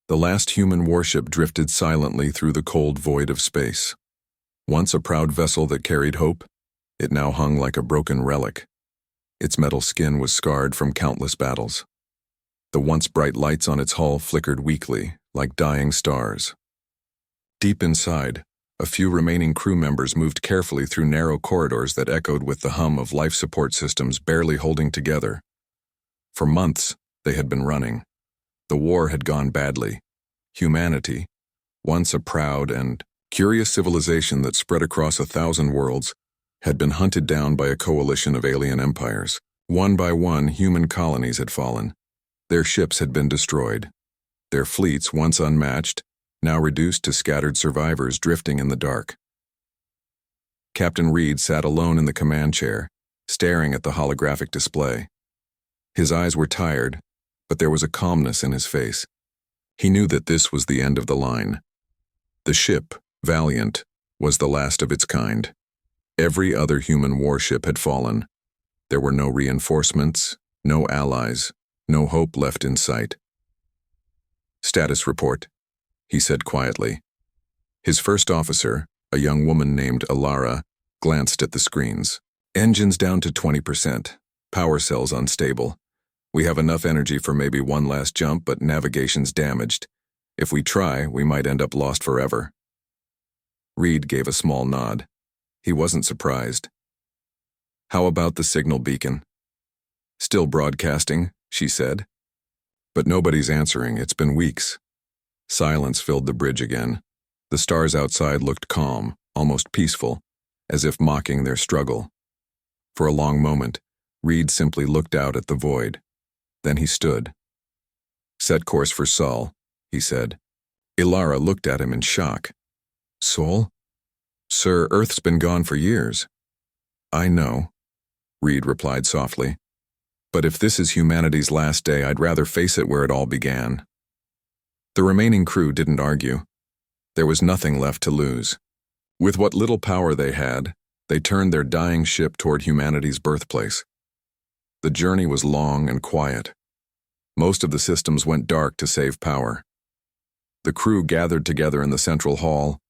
The last human warship drifted silently through the cold void of space. Once a proud vessel that carried hope, it now hung like a broken relic. Its metal skin was scarred from countless battles. The once bright lights on its hull flickered weakly, like dying stars. Deep inside, a few remaining crew members moved carefully through narrow corridors that echoed with the hum of life support systems barely holding together. For months, they had been running. The war had gone badly. Humanity, once a proud and curious civilization that spread across 1,000 worlds, had been hunted down by a coalition of alien empires. One by one, human colonies had fallen. Their ships had been destroyed. Their fleets, once unmatched, now reduced to scattered survivors drifting in the dark. Captain Reed sat alone in the command chair, staring at the holographic display. His eyes were tired, but there was a calmness in his face. He knew that this was the end of the line. The ship, Valiant, was the last of its kind. Every other human warship had fallen. There were no reinforcements, no allies, no hope left in sight. "Status report," he said quietly. His first officer, a young woman named Alara, glanced at the screens. "Engines down to 20%. Power cells unstable. We have enough energy for maybe one last jump, but navigation's damaged. If we try, we might end up lost forever." Reed gave a small nod. He wasn't surprised. "How about the signal beacon?" "Still broadcasting," she said. "But nobody's answering. It's been weeks." Silence filled the bridge again. The stars outside looked calm, almost peaceful, as if mocking their struggle. For a long moment, Reed simply looked out at the void. Then he stood. "Set course for Sol," he said. Ilara looked at him in shock. "Sol? Sir, Earth's been gone for years." "I know," Reed replied softly. "But if this is humanity's last day, I'd rather face it where it all began." The remaining crew didn't argue. There was nothing left to lose. With what little power they had, they turned their dying ship toward humanity's birthplace. The journey was long and quiet. Most of the systems went dark to save power. The crew gathered together in the central hall,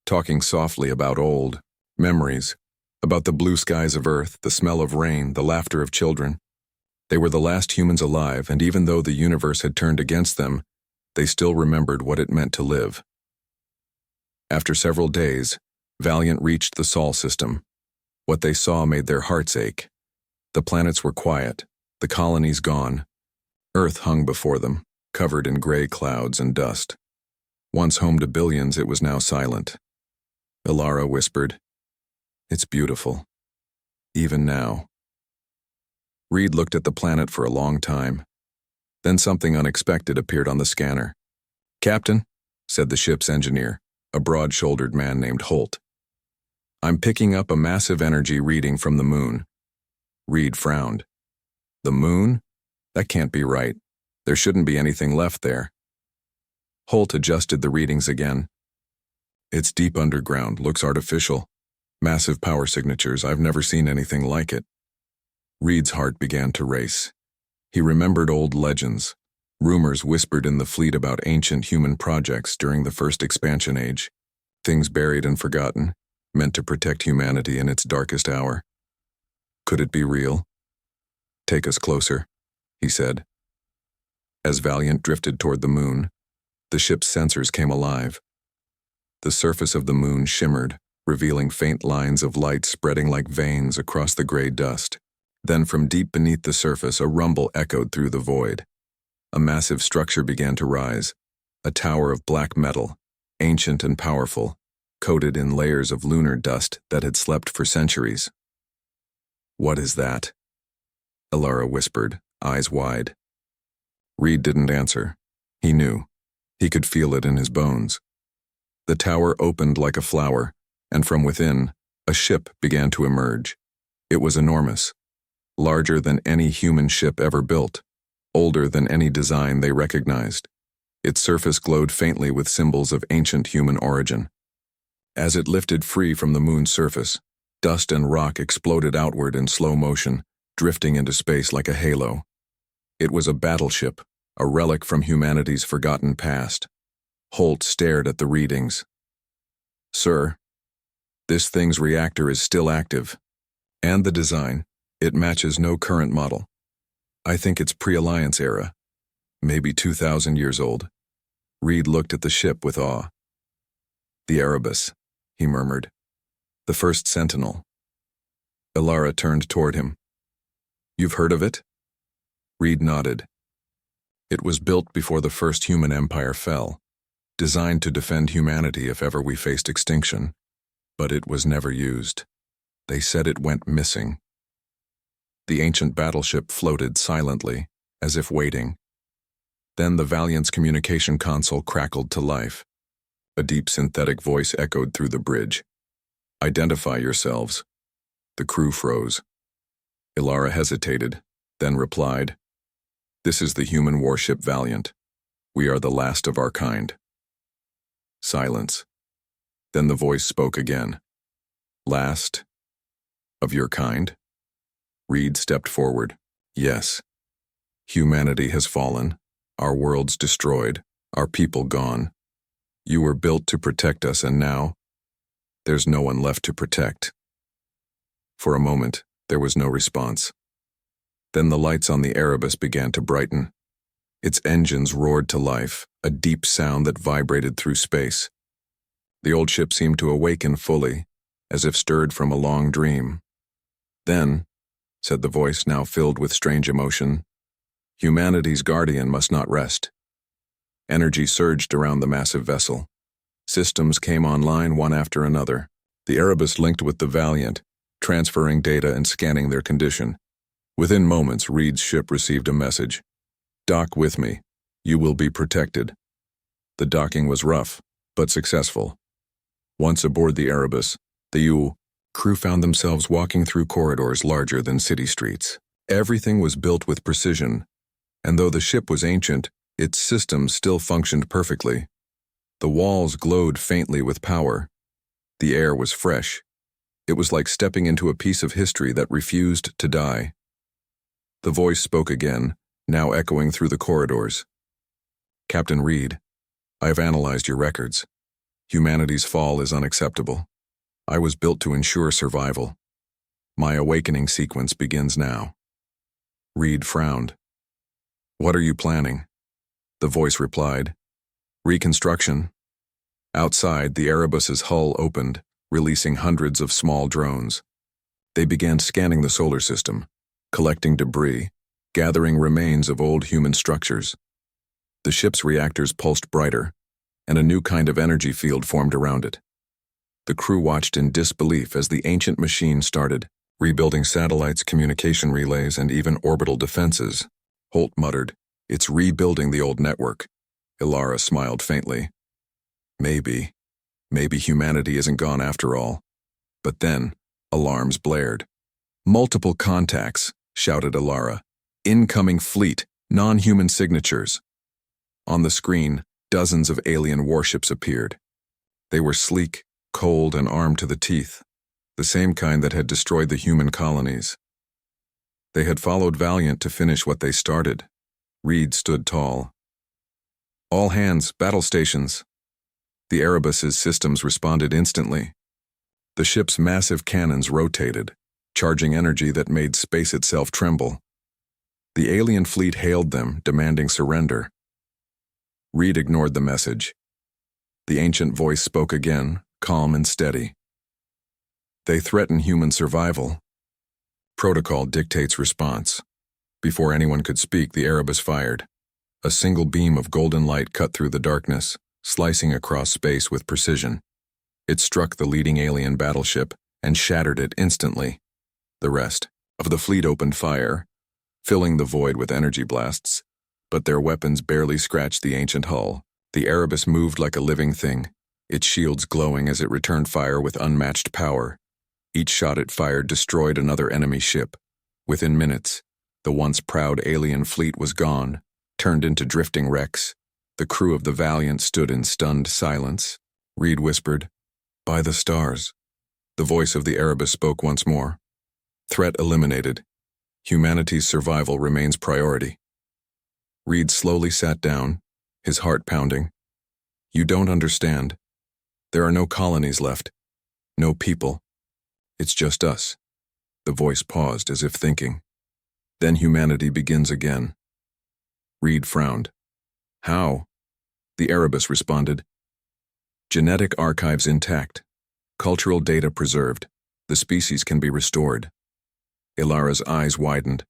talking softly about old memories, about the blue skies of Earth, the smell of rain, the laughter of children. They were the last humans alive, and even though the universe had turned against them, they still remembered what it meant to live. After several days, Valiant reached the Sol system. What they saw made their hearts ache. The planets were quiet, the colonies gone. Earth hung before them, covered in gray clouds and dust. Once home to billions, it was now silent. Ilara whispered, "It's beautiful. Even now." Reed looked at the planet for a long time. Then something unexpected appeared on the scanner. "Captain," said the ship's engineer, a broad-shouldered man named Holt. "I'm picking up a massive energy reading from the moon." Reed frowned. "The moon? That can't be right. There shouldn't be anything left there." Holt adjusted the readings again. "It's deep underground, looks artificial. Massive power signatures, I've never seen anything like it." Reed's heart began to race. He remembered old legends, rumors whispered in the fleet about ancient human projects during the first expansion age, things buried and forgotten, meant to protect humanity in its darkest hour. Could it be real? "Take us closer," he said. As Valiant drifted toward the moon, the ship's sensors came alive. The surface of the moon shimmered, revealing faint lines of light spreading like veins across the gray dust. Then from deep beneath the surface, a rumble echoed through the void. A massive structure began to rise, a tower of black metal, ancient and powerful, coated in layers of lunar dust that had slept for centuries. "What is that?" Ilara whispered, eyes wide. Reed didn't answer. He knew. He could feel it in his bones. The tower opened like a flower, and from within, a ship began to emerge. It was enormous, larger than any human ship ever built, older than any design they recognized. Its surface glowed faintly with symbols of ancient human origin. As it lifted free from the moon's surface, dust and rock exploded outward in slow motion, drifting into space like a halo. It was a battleship, a relic from humanity's forgotten past. Holt stared at the readings. "Sir, this thing's reactor is still active. And the design, it matches no current model. I think it's pre-Alliance era, maybe 2,000 years old." Reed looked at the ship with awe. "The Erebus," he murmured. "The first Sentinel." Ilara turned toward him. "You've heard of it?" Reed nodded. "It was built before the first human empire fell, designed to defend humanity if ever we faced extinction. But it was never used. They said it went missing." The ancient battleship floated silently, as if waiting. Then the Valiant's communication console crackled to life. A deep synthetic voice echoed through the bridge. "Identify yourselves." The crew froze. Ilara hesitated, then replied, "This is the human warship Valiant. We are the last of our kind." Silence. Then the voice spoke again. "Last of your kind?" Reed stepped forward. "Yes. Humanity has fallen, our worlds destroyed, our people gone. You were built to protect us, and now there's no one left to protect." For a moment, there was no response. Then the lights on the Erebus began to brighten. Its engines roared to life, a deep sound that vibrated through space. The old ship seemed to awaken fully, as if stirred from a long dream. "Then," said the voice, now filled with strange emotion, "humanity's guardian must not rest." Energy surged around the massive vessel. Systems came online one after another. The Erebus linked with the Valiant, transferring data and scanning their condition. Within moments, Reed's ship received a message. "Dock with me. You will be protected." The docking was rough, but successful. Once aboard the Erebus, the crew found themselves walking through corridors larger than city streets. Everything was built with precision, and though the ship was ancient, its systems still functioned perfectly. The walls glowed faintly with power. The air was fresh. It was like stepping into a piece of history that refused to die. The voice spoke again, now echoing through the corridors. "Captain Reed, I have analyzed your records. Humanity's fall is unacceptable. I was built to ensure survival. My awakening sequence begins now." Reed frowned. "What are you planning?" The voice replied, "Reconstruction." Outside, the Erebus's hull opened, releasing hundreds of small drones. They began scanning the solar system, collecting debris, gathering remains of old human structures. The ship's reactors pulsed brighter, and a new kind of energy field formed around it. The crew watched in disbelief as the ancient machine started, rebuilding satellites, communication relays, and even orbital defenses. Holt muttered, "It's rebuilding the old network." Ilara smiled faintly. Maybe humanity isn't gone after all." But then, alarms blared. "Multiple contacts," shouted Ilara. "Incoming fleet, non-human signatures." On the screen, dozens of alien warships appeared. They were sleek, cold, and armed to the teeth, the same kind that had destroyed the human colonies. They had followed Valiant to finish what they started. Reed stood tall. "All hands, battle stations." The Erebus's systems responded instantly. The ship's massive cannons rotated, charging energy that made space itself tremble. The alien fleet hailed them, demanding surrender. Reed ignored the message. The ancient voice spoke again, calm and steady. "They threaten human survival. Protocol dictates response." Before anyone could speak, the Erebus fired. A single beam of golden light cut through the darkness, slicing across space with precision. It struck the leading alien battleship and shattered it instantly. The rest of the fleet opened fire, filling the void with energy blasts, but their weapons barely scratched the ancient hull. The Erebus moved like a living thing, its shields glowing as it returned fire with unmatched power. Each shot it fired destroyed another enemy ship. Within minutes, the once proud alien fleet was gone, turned into drifting wrecks. The crew of the Valiant stood in stunned silence. Reed whispered, "By the stars." The voice of the Erebus spoke once more. "Threat eliminated. Humanity's survival remains priority." Reed slowly sat down, his heart pounding. You don't understand. There are no colonies left. No people. It's just us. The voice paused as if thinking. Then humanity begins again. Reed frowned. How? The Erebus responded. Genetic archives intact. Cultural data preserved. The species can be restored. Ilara's eyes widened.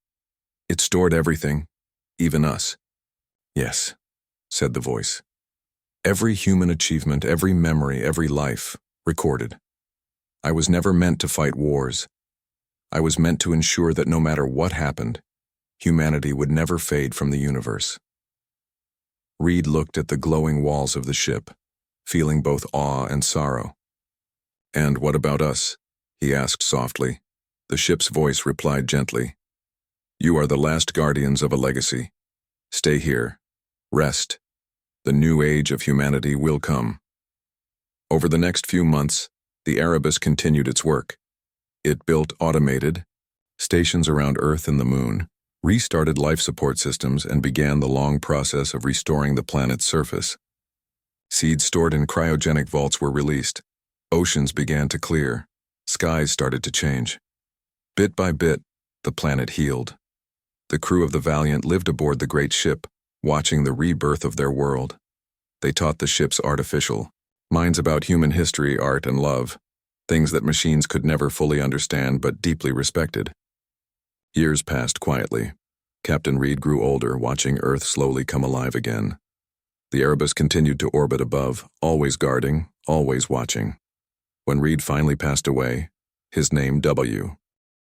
It stored everything, even us. Yes, said the voice. Every human achievement, every memory, every life, recorded. I was never meant to fight wars. I was meant to ensure that no matter what happened, humanity would never fade from the universe. Reed looked at the glowing walls of the ship, feeling both awe and sorrow. And what about us? He asked softly. The ship's voice replied gently. You are the last guardians of a legacy. Stay here. Rest. The new age of humanity will come. Over the next few months, the Erebus continued its work. It built automated stations around Earth and the Moon, restarted life support systems, and began the long process of restoring the planet's surface. Seeds stored in cryogenic vaults were released. Oceans began to clear. Skies started to change. Bit by bit, the planet healed. The crew of the Valiant lived aboard the great ship, watching the rebirth of their world. They taught the ship's artificial minds about human history, art, and love, things that machines could never fully understand but deeply respected. Years passed quietly. Captain Reed grew older, watching Earth slowly come alive again. The Erebus continued to orbit above, always guarding, always watching. When Reed finally passed away, his name W